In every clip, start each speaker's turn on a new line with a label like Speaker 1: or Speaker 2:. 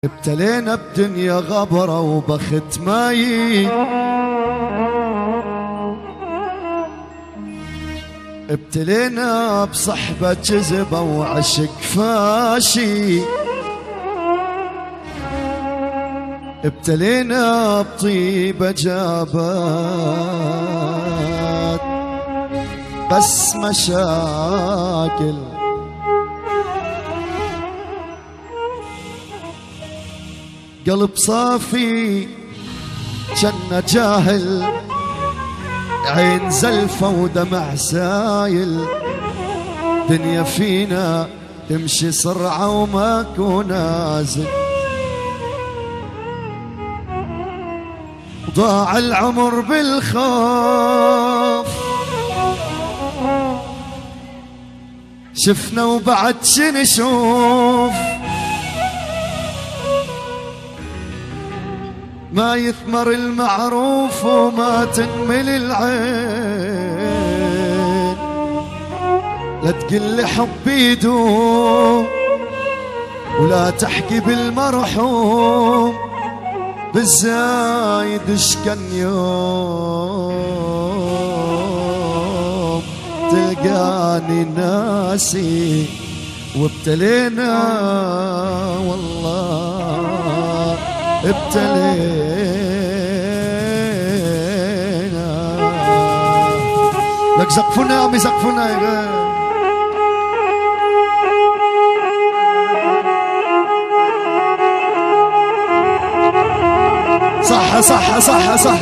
Speaker 1: ابتلينا بدنيا غبرة وبخت ماي، ابتلينا بصحبة كذبة وعشق فاشي، ابتلينا بطيبة جابت بس مشاكل، قلب صافي جنة جاهل، عين زلفة ودمع سايل، دنيا فينا تمشي سرعة وماكو نازل، ضاع العمر بالخوف، شفنا وبعد شنشوف، ما يثمر المعروف وما تنمل العين، لا تقل حبي يدوم ولا تحكي بالمرحوم، بالزايد اشكن يوم تلقاني ناسي، وابتلينا والله ابتلينا. لك زقفونا يا عمي زقفونا يا غير. صح صح صح صح.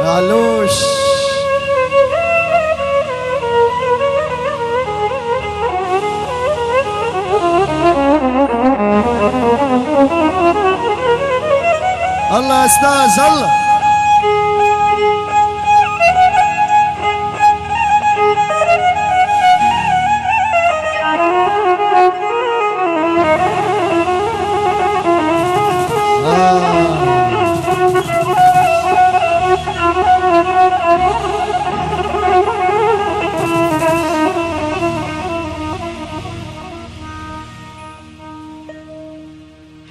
Speaker 1: علوش الله يا استاذ الله.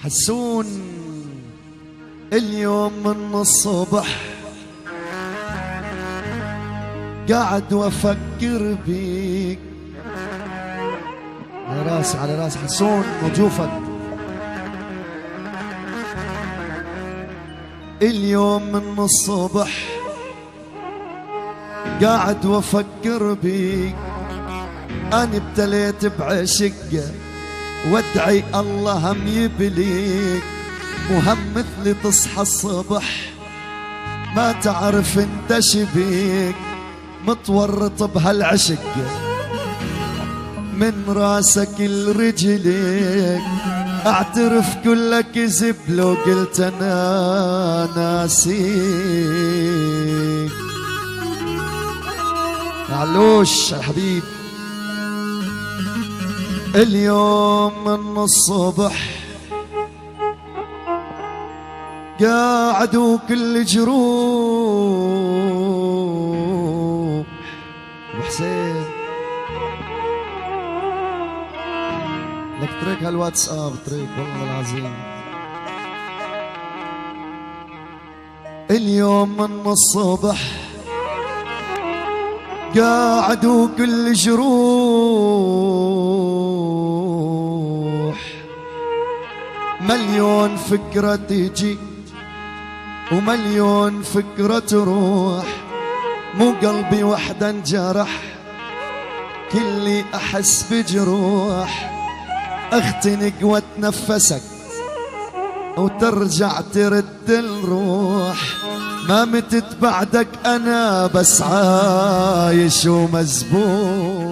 Speaker 1: حسون اليوم من الصبح قاعد وافكر بيك، على راسي على راس حسون وجوفك. اليوم من الصبح قاعد وافكر بيك، انا ابتليت بعشقه وادعي الله هم يبليك، وهم مثلي تصحى الصبح ما تعرف انت شبيك، متورط بهالعشق من راسك لرجليك، اعترف كلك كذب لو قلت انا ناسيك. علوش يا حبيب اليوم من الصبح قاعد وكل جروح. ابو حسين لك تريك هالواتساب تريك والله العظيم. اليوم من الصبح قاعد وكل جروح، مليون فكرة تجي ومليون فكرة تروح، مو قلبي وحده انجرح كلي احس بجروح، اختنق واتنفسك وترجع ترد الروح، ما متت بعدك انا بس عايش ومذبوح.